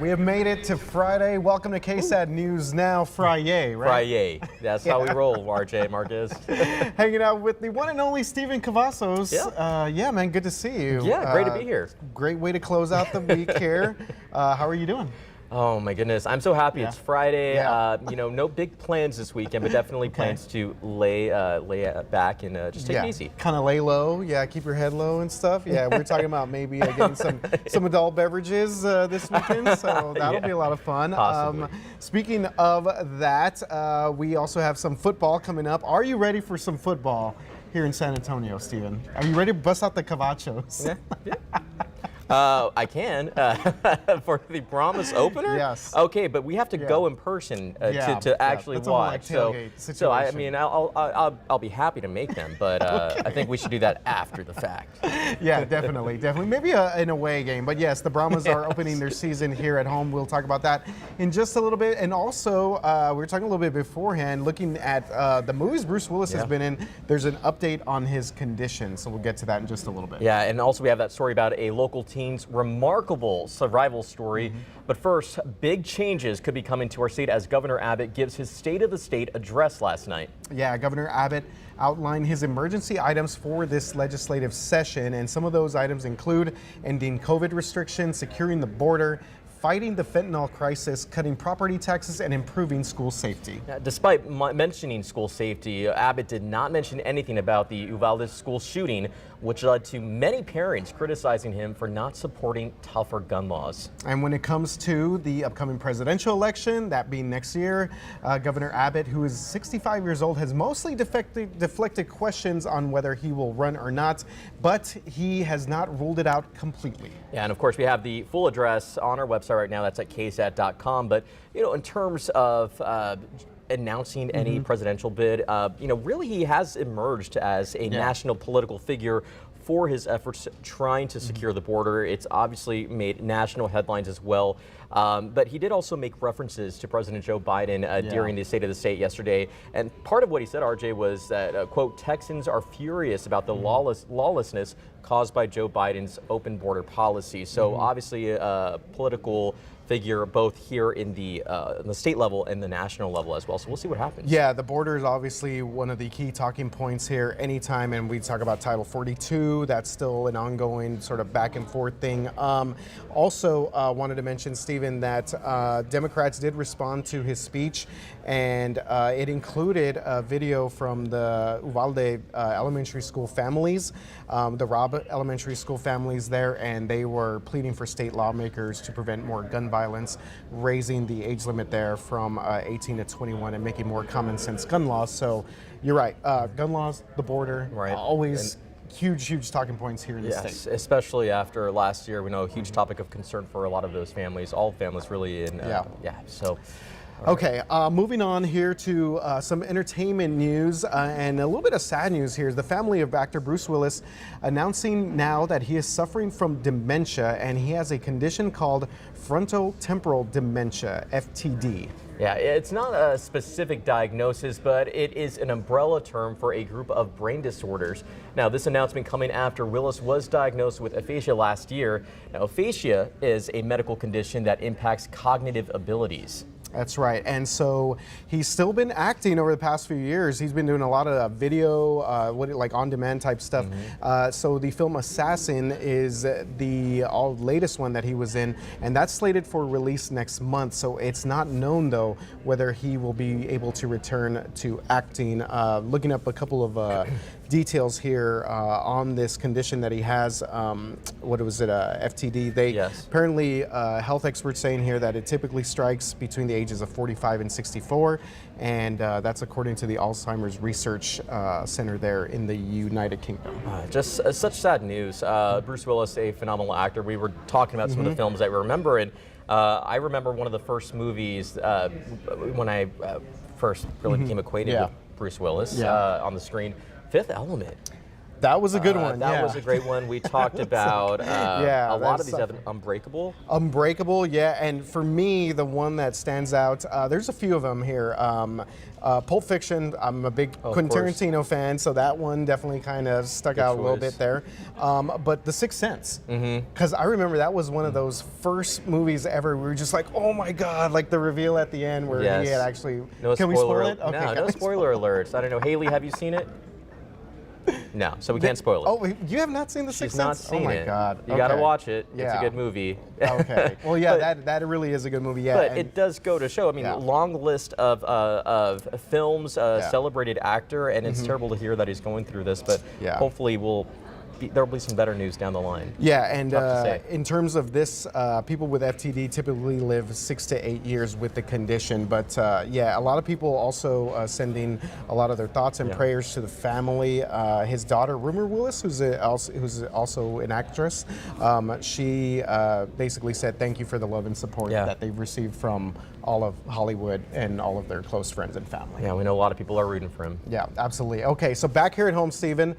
We have made it to Friday. Welcome to KSAT News Now, Friday, right? Friday. That's how we roll, RJ Marquez. Hanging out with the one and only Steven Cavazos. Yeah, man, good to see you. Yeah, great to be here. Great way to close out the week here. How are you doing? Oh my goodness, I'm so happy it's Friday. Yeah. No big plans this weekend, but definitely plans to lay back and just take it easy. Kind of lay low. Yeah, keep your head low and stuff. Yeah, we're talking about maybe getting some adult beverages this weekend, so that'll be a lot of fun. Possibly. Speaking of that, we also have some football coming up. Are you ready for some football here in San Antonio, Steven? Are you ready to bust out the cavachos? Yeah. I can for the Brahmas opener. Yes. Okay, but we have to go in person to actually watch. So I mean, I'll be happy to make them, but I think we should do that after the fact. Yeah, definitely. Maybe an away game, but yes, the Brahmas are opening their season here at home. We'll talk about that in just a little bit, and also we were talking a little bit beforehand, looking at the movies Bruce Willis has been in. There's an update on his condition, so we'll get to that in just a little bit. Yeah, and also we have that story about a local team's remarkable survival story. But first, big changes could be coming to our state as Governor Abbott gives his State of the State address last night. Yeah, Governor Abbott outlined his emergency items for this legislative session, and some of those items include ending COVID restrictions, securing the border, fighting the fentanyl crisis, cutting property taxes, and improving school safety. Despite mentioning school safety, Abbott did not mention anything about the Uvalde school shooting, which led to many parents criticizing him for not supporting tougher gun laws. And when it comes to the upcoming presidential election, that being next year, Governor Abbott, who is 65 years old, has mostly deflected questions on whether he will run or not, but he has not ruled it out completely. Yeah, and of course we have the full address on our website right now. That's at KSAT.com. But, in terms of announcing any presidential bid, really he has emerged as a national political figure for his efforts trying to secure the border. It's obviously made national headlines as well. But he did also make references to President Joe Biden during the State of the State yesterday. And part of what he said, RJ, was that, quote, Texans are furious about the lawlessness caused by Joe Biden's open border policy. So obviously a political figure both here in the state level and the national level as well. So we'll see what happens. Yeah, the border is obviously one of the key talking points here anytime, and we talk about Title 42. That's still an ongoing sort of back and forth thing. Also wanted to mention, Stephen, that Democrats did respond to his speech, and it included a video from the Uvalde elementary school families, the Robb elementary school families there, and they were pleading for state lawmakers to prevent more gun violence, raising the age limit there from 18 to 21 and making more common sense gun laws. So you're right, gun laws, the border, always huge talking points here in the state. Especially after last year, we know a huge topic of concern for a lot of those families, all families really. And so. Okay, moving on here to some entertainment news and a little bit of sad news here. The family of actor Bruce Willis announcing now that he is suffering from dementia, and he has a condition called frontotemporal dementia, FTD. Yeah, it's not a specific diagnosis, but it is an umbrella term for a group of brain disorders. Now, this announcement coming after Willis was diagnosed with aphasia last year. Now, aphasia is a medical condition that impacts cognitive abilities. That's right. And so he's still been acting over the past few years. He's been doing a lot of video, like on-demand type stuff. So the film Assassin is the latest one that he was in, and that's slated for release next month. So it's not known, though, whether he will be able to return to acting. Looking up a couple of details here on this condition that he has. What was it, FTD? Apparently, health experts saying here that it typically strikes between the ages of 45 and 64, and that's according to the Alzheimer's Research Center there in the United Kingdom. Just such sad news. Bruce Willis, a phenomenal actor. We were talking about some of the films that we remember, and I remember one of the first movies when I first really became acquainted with Bruce Willis on the screen, Fifth Element. That was a good one. That yeah. was a great one. We talked about Yeah, a lot that's of these other Unbreakable. Unbreakable, yeah, and for me, the one that stands out, there's a few of them here. Pulp Fiction, I'm a big Quentin Tarantino fan, so that one definitely kind of stuck out a little bit there. But The Sixth Sense, because I remember that was one of those first movies ever. We were just like, oh my god, like the reveal at the end where he had actually. Can we spoil it? Okay, no spoiler alerts. I don't know. Haley, have you seen it? No, so we can't spoil it. Oh, you have not seen The Sixth Sense? She's not seen it. Oh my God. You got to watch it. It's a good movie. Okay. Well, yeah, that really is a good movie. Yeah. But it does go to show. I mean, long list of films, celebrated actor, and it's terrible to hear that he's going through this. But hopefully there'll be some better news down the line. Yeah, and in terms of this, people with FTD typically live 6 to 8 years with the condition. But yeah, a lot of people also sending a lot of their thoughts and prayers to the family. His daughter, Rumor Willis, who's also an actress, she basically said thank you for the love and support that they've received from all of Hollywood and all of their close friends and family. Yeah, we know a lot of people are rooting for him. Yeah, absolutely. Okay, so back here at home, Stephen,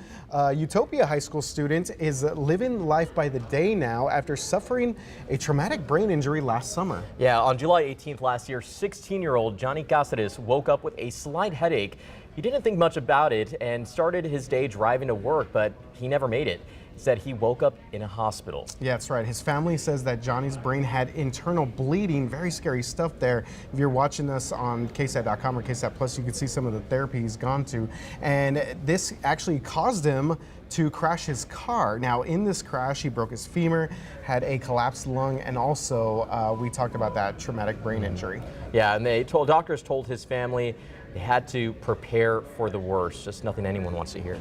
Utopia High School student is living life by the day now after suffering a traumatic brain injury last summer. Yeah, on July 18th last year, 16-year-old Johnny Casares woke up with a slight headache. He didn't think much about it and started his day driving to work, but he never made it. Said he woke up in a hospital. Yeah, that's right. His family says that Johnny's brain had internal bleeding. Very scary stuff there. If you're watching us on KSAT.com or KSAT Plus, you can see some of the therapy he's gone to. And this actually caused him to crash his car. Now, in this crash, he broke his femur, had a collapsed lung, and also we talked about that traumatic brain injury. Yeah, and doctors told his family they had to prepare for the worst. Just nothing anyone wants to hear.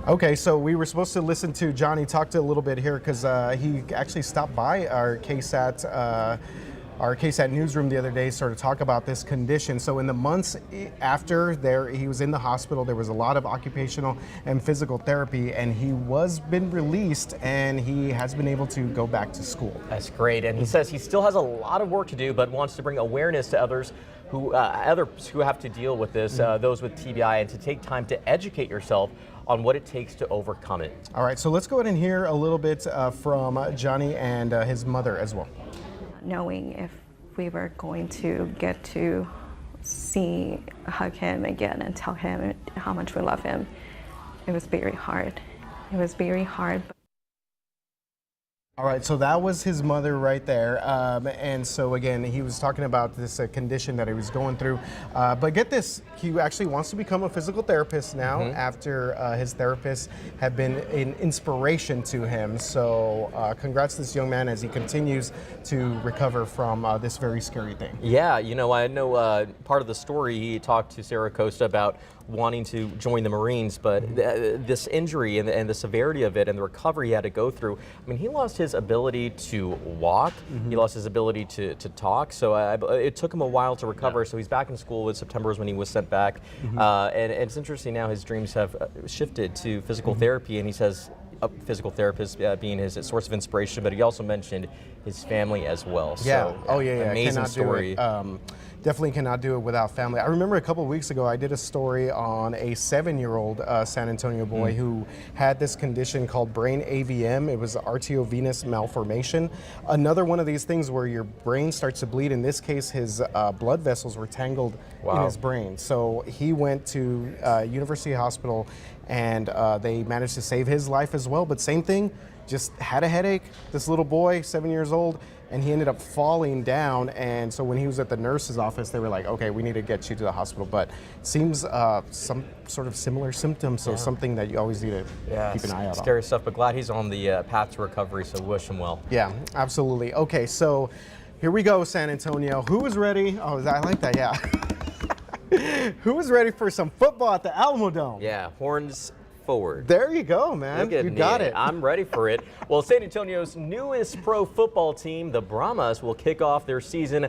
Okay, so we were supposed to listen to Johnny talk to a little bit here because he actually stopped by our KSAT newsroom the other day, sort of talk about this condition. So in the months after he was in the hospital, there was a lot of occupational and physical therapy, and he was been released, and he has been able to go back to school. That's great, and he says he still has a lot of work to do, but wants to bring awareness to others who have to deal with this, those with TBI, and to take time to educate yourself on what it takes to overcome it. All right, so let's go ahead and hear a little bit from Johnny and his mother as well. Knowing if we were going to get to hug him again and tell him how much we love him, it was very hard. It was very hard. All right, so that was his mother right there. And so again, he was talking about this condition that he was going through. But get this, he actually wants to become a physical therapist now after his therapist had been an inspiration to him. So congrats to this young man as he continues to recover from this very scary thing. Yeah, you know, I know part of the story, he talked to Sarah Costa about wanting to join the Marines, but this injury and the severity of it and the recovery he had to go through, I mean, he lost his ability to walk, he lost his ability to talk, so it took him a while to recover, so he's back in school. September is when he was sent back, and it's interesting now his dreams have shifted to physical therapy, and he says a physical therapist being his source of inspiration, but he also mentioned his family as well. Yeah. So, oh yeah. Amazing story. Definitely cannot do it without family. I remember a couple of weeks ago I did a story on a 7-year-old San Antonio boy who had this condition called brain AVM. It was arteriovenous malformation. Another one of these things where your brain starts to bleed. In this case, his blood vessels were tangled in his brain. So he went to University Hospital, and they managed to save his life as well. But same thing, just had a headache. This little boy, 7 years old, and he ended up falling down. And so when he was at the nurse's office, they were like, okay, we need to get you to the hospital. But it seems some sort of similar symptoms, so something that you always need to keep an eye out on. Scary stuff, but glad he's on the path to recovery, so wish him well. Yeah, absolutely. Okay, so here we go, San Antonio. Who is ready? Oh, I like that, yeah. Who is ready for some football at the Alamo Dome? Yeah, horns forward. There you go, man. You got it. I'm ready for it. Well, San Antonio's newest pro football team, the Brahmas, will kick off their season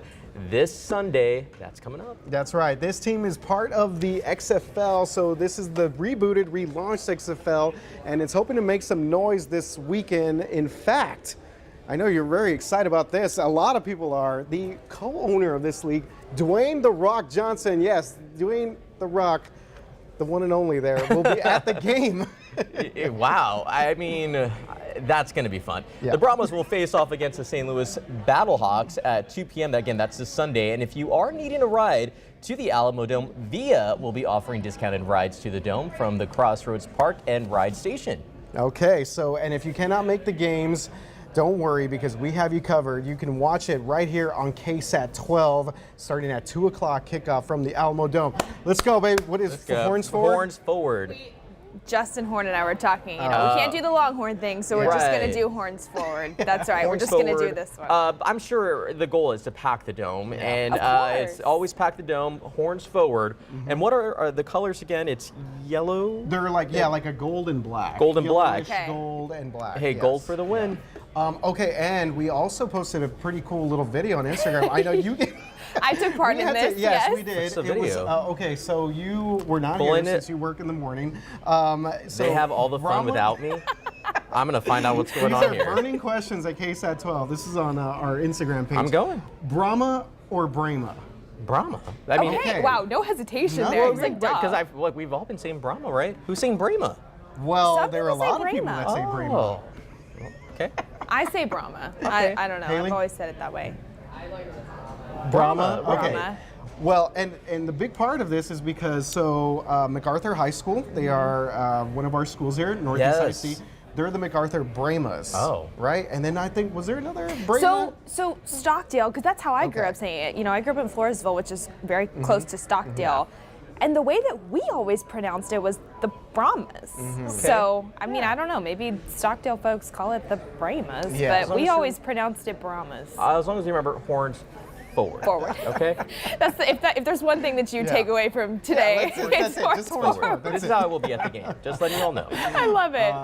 this Sunday. That's coming up. That's right. This team is part of the XFL, so this is the rebooted, relaunched XFL, and it's hoping to make some noise this weekend. In fact, I know you're very excited about this. A lot of people are. The co-owner of this league, Dwayne "The Rock" Johnson. Yes, Dwayne "The Rock," the one and only there, will be at the game. Wow. I mean, that's going to be fun. Yeah. The Brahmas will face off against the St. Louis Battlehawks at 2 p.m. Again, that's this Sunday. And if you are needing a ride to the Alamo Dome, VIA will be offering discounted rides to the Dome from the Crossroads Park and Ride Station. Okay, so, and if you cannot make the games, don't worry, because we have you covered. You can watch it right here on KSAT 12, starting at 2 o'clock kickoff from the Alamo Dome. Let's go, babe. What is horns forward? Horns forward. Justin Horn and I were talking, we can't do the Longhorn thing, so we're just going to do horns forward. That's right. We're just going to do this one. I'm sure the goal is to pack the dome, and Of it's always pack the dome, horns forward. And what are the colors again? It's yellow? They're like, yeah, like a gold and black. Gold and black. Yellowish gold and black. Hey, yes. gold for the win. Okay, and we also posted a pretty cool little video on Instagram. I know you get. I took part in this. Yes, we did. What's the It was, video? okay, so you were not Pulling here it. since you work in the morning. So They have all the fun Brahma- without me. I'm going to find out what's going These on are here. burning questions at KSAT 12. This is on our Instagram page. I'm going. Brahma or Brahma? Brahma. I mean, Okay, wow, no hesitation No, there. well, It's like, duh. because we've all been saying Brahma, right? Who's saying Brahma? Well, Some there are a people say lot of people Brahma. that say Brahma. Oh. Okay. I say Brahma. Okay. I don't know. Haley? I've always said it that way. Brahma? Okay. Brahma. Well, and the big part of this is because MacArthur High School, they are one of our schools here, Northeast Yes. IC. They're the MacArthur Brahmas. Oh. Right? And then I think, was there another Brahma? So Stockdale, because that's how I grew up saying it. You know, I grew up in Floresville, which is very close to Stockdale. And the way that we always pronounced it was the Brahmas. So, I mean, I don't know. Maybe Stockdale folks call it the Brahmas, Yeah, as but long we as always pronounced it Brahmas. As long as you remember horns forward. Forward. Okay? That's if there's one thing that you take away from today, that's it's it. horns Just horns forward. forward. This That's is it. how it will be at the game. Just letting you all know. I love it.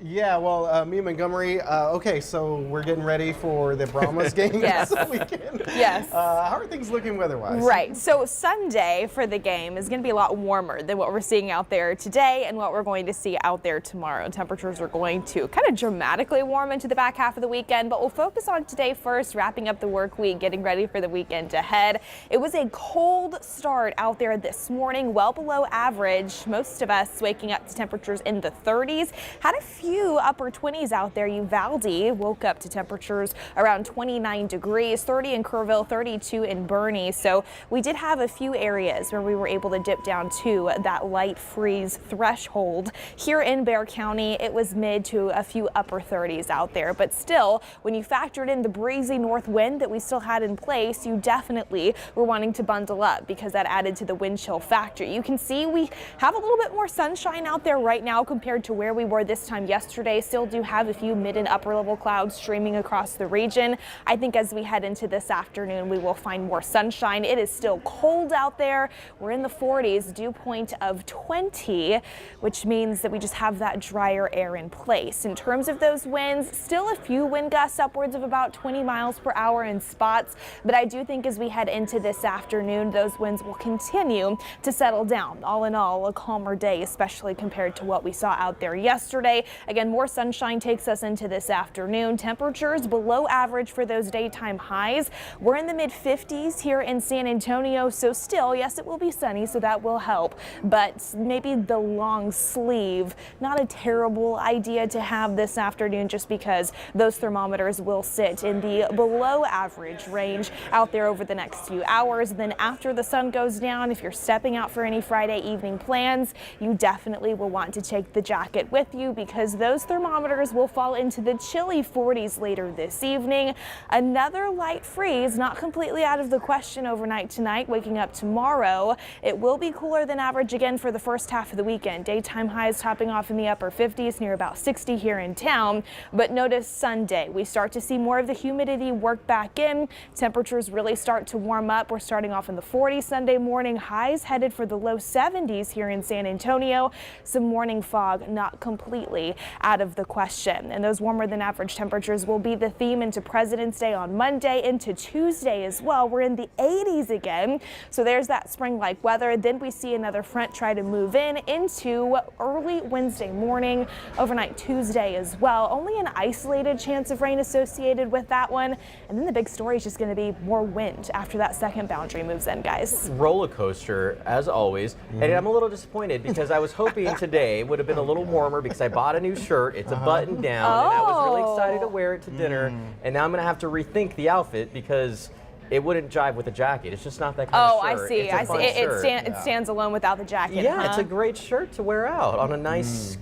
Yeah, well, me and Montgomery, okay, so we're getting ready for the Brahmas game Yes. this weekend. Yes. How are things looking weather-wise? Right. So Sunday for the game is going to be a lot warmer than what we're seeing out there today and what we're going to see out there tomorrow. Temperatures are going to kind of dramatically warm into the back half of the weekend, but we'll focus on today first, wrapping up the work week, getting ready for the weekend ahead. It was a cold start out there this morning, well below average. Most of us waking up to temperatures in the 30s. Had a few upper 20s out there. Uvalde woke up to temperatures around 29 degrees, 30 in Kerrville, 32 in Bernie. So we did have a few areas where we were able to dip down to that light freeze threshold. Here in Bexar County, it was mid to a few upper 30s out there. But still, when you factored in the breezy north wind that we still had in place, you definitely were wanting to bundle up because that added to the wind chill factor. You can see we have a little bit more sunshine out there right now compared to where we were this time yesterday. Still do have a few mid and upper level clouds streaming across the region. I think as we head into this afternoon, we will find more sunshine. It is still cold out there. We're in the 40s, dew point of 20, which means that we just have that drier air in place. In terms of those winds, still a few wind gusts upwards of about 20 miles per hour in spots, but I do think as we head into this afternoon, those winds will continue to settle down. All in all, a calmer day, especially compared to what we saw out there yesterday. Again, more sunshine takes us into this afternoon. Temperatures below average for those daytime highs. We're in the mid 50s here in San Antonio, so still, yes, it will be sunny, so that will help, but maybe the long sleeve, not a terrible idea to have this afternoon just because those thermometers will sit in the below average range out there over the next few hours. Then after the sun goes down, if you're stepping out for any Friday evening plans, you definitely will want to take the jacket with you because those thermometers will fall into the chilly 40s later this evening. Another light freeze, not completely out of the question overnight tonight. Waking up tomorrow, it will be cooler than average again for the first half of the weekend. Daytime highs topping off in the upper 50s, near about 60 here in town. But notice Sunday, we start to see more of the humidity work back in. Temperatures temperatures really start to warm up. We're starting off in the 40s Sunday morning, highs headed for the low 70s here in San Antonio. Some morning fog not completely out of the question. And those warmer than average temperatures will be the theme into President's Day on Monday, into Tuesday as well. We're in the 80s again. So there's that spring-like weather. Then we see another front try to move in into early Wednesday morning, overnight Tuesday as well. Only an isolated chance of rain associated with that one. And then the big story is just going to be more wind after that second boundary moves in, guys. Roller coaster, as always. And I'm a little disappointed because I was hoping today would have been a little warmer because I bought a new shirt. It's a button down, and I was really excited to wear it to dinner. And now I'm going to have to rethink the outfit because it wouldn't jive with the jacket. It's just not that kind of shirt. I see. It's a fun shirt. It stands alone without the jacket. Yeah, it's a great shirt to wear out on a nice,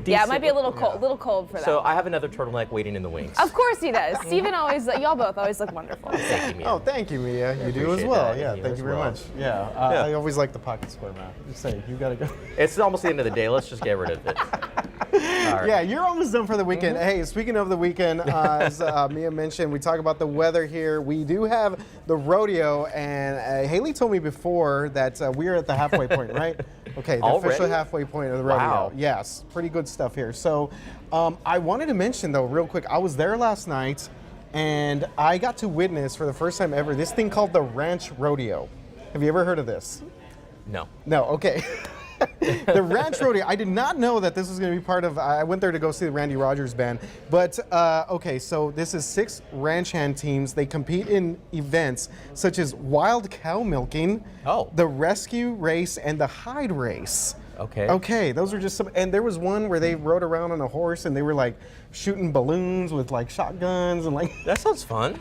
Yeah, it might be a little cold for that. So I have another turtleneck waiting in the wings. Of course he does. Steven y'all both always look wonderful. Thank you, Mia. Oh, thank you, Mia. You do as appreciate well. that. Yeah, You thank as you very well. much. Yeah, I always like the pocket square, man. Just say, you gotta go. It's almost the end of the day. Let's just get rid of it. All right. Yeah, you're almost done for the weekend. Hey, speaking of the weekend, as Mia mentioned, we talk about the weather here. We do have the rodeo, and Haley told me before that we're at the halfway point, right? Okay, the official Already? halfway point of the rodeo. Wow. Yes, pretty good stuff here. So I wanted to mention, though, real quick, I was there last night, and I got to witness for the first time ever this thing called the Ranch Rodeo. Have you ever heard of this? No. No, okay. The Ranch Rodeo, I did not know that this was going to be part of, I went there to go see the Randy Rogers band, but okay, so this is 6 ranch hand teams. They compete in events such as wild cow milking, the rescue race, and the hide race. Okay. Okay, those are just some, and there was one where they rode around on a horse and they were like shooting balloons with like shotguns and like. That sounds fun.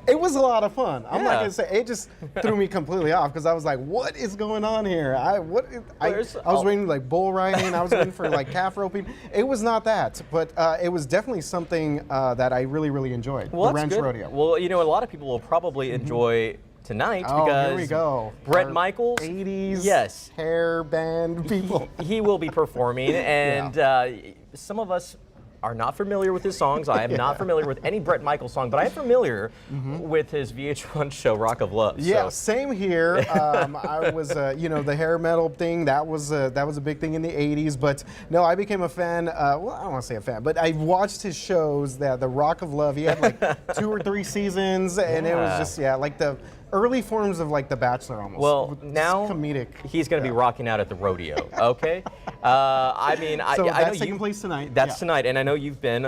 It was a lot of fun. I'm not Yeah. gonna say it just threw me completely off because I was like, "What is going on here?" I was waiting like bull riding. I was waiting for like calf roping. It was not that, but it was definitely something that I really enjoyed. Well, the that's Ranch good. Rodeo. Well, you know, a lot of people will probably enjoy tonight Oh, because here we go. Brett Our Michaels, 80s yes, hair band people. he will be performing, and some of us are not familiar with his songs. I am not familiar with any Brett Michaels song, but I am familiar with his VH1 show Rock of Love. Yeah, so. same here. I was, you know, the hair metal thing. That was a big thing in the '80s. But no, I became a fan. Well, I don't want to say a fan, but I watched his shows. The Rock of Love. He had like 2 or 3 seasons, and it was just like the early forms of like The Bachelor almost. Well, It's now comedic. he's going to be rocking out at the rodeo. Okay. I mean, So I know that's taking place tonight. That's Yeah. tonight, and I know you've been.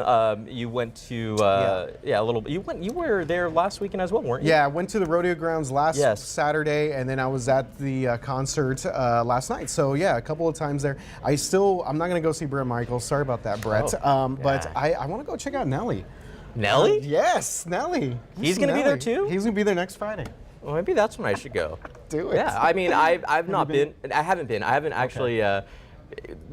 You went to a little. You were there last weekend as well, weren't you? Yeah, I went to the rodeo grounds last Yes. Saturday, and then I was at the concert last night. So yeah, a couple of times there. I'm not gonna go see Brett Michaels. Sorry about that, Brett. But I want to go check out Nelly. Nelly? Yes, Nelly. He's gonna be there too? He's gonna be there next Friday. Well, maybe that's when I should go. Do it. Yeah, I mean, I've not been. I haven't been. I haven't actually.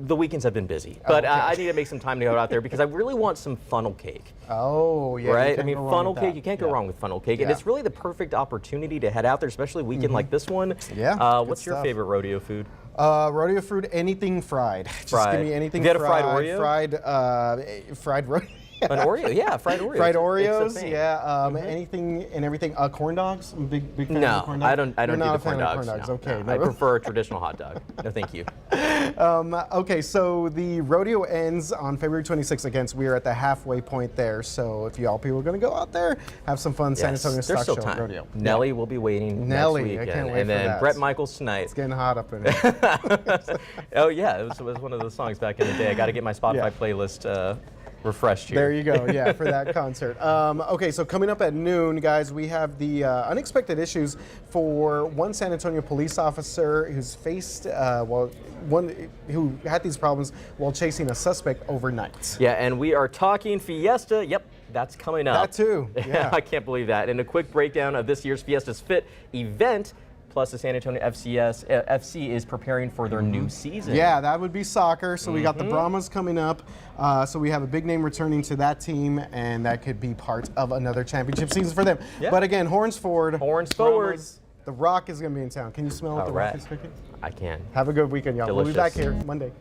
The weekends have been busy, but I need to make some time to go out there because I really want some funnel cake. Oh, yeah. Right? I mean, funnel cake, you can't go wrong with funnel cake. And Yeah. it's really the perfect opportunity to head out there, especially a weekend like this one. Yeah, good What's your stuff. favorite rodeo food? Rodeo food, anything fried. Just Fried. give me anything You got a fried. fried Oreo? Fried rodeo. An Oreo, yeah, fried Oreos. Fried It's a Oreos, thing. yeah. Anything and everything. Corn dogs. I'm a big fan of No, corn dogs. I don't You're do not the a fan corn of dogs. corn dogs. No, Okay. no. I prefer a traditional hot dog. No, thank you. Okay, so the rodeo ends on February 26th. Again, so we are at the halfway point there. So if y'all people are going to go out there, have some fun. San Yes, Antonio there's Stock still Show time. rodeo. Nelly will be waiting Nelly, next I weekend. can't wait and for then that. Brett Michaels tonight. It's getting hot up in here. Oh, yeah, it was one of the songs back in the day. I got to get my Spotify playlist refreshed here. There you go, yeah, for that concert. Okay, so coming up at noon, guys, we have the unexpected issues for one San Antonio police officer who's faced, one who had these problems while chasing a suspect overnight. Yeah, and we are talking Fiesta. Yep, that's coming up. That too, yeah. I can't believe that. And a quick breakdown of this year's Fiesta's Fit event. Plus, the San Antonio FC is preparing for their new season. Yeah, that would be soccer. So we got the Brahmas coming up. So we have a big name returning to that team, and that could be part of another championship season for them. Yeah. But again, horns forward. Horns forward. Brahmas, the Rock is going to be in town. Can you smell what All the right. Rock is cooking? I can. Have a good weekend, y'all. We'll be back Delicious. here Monday.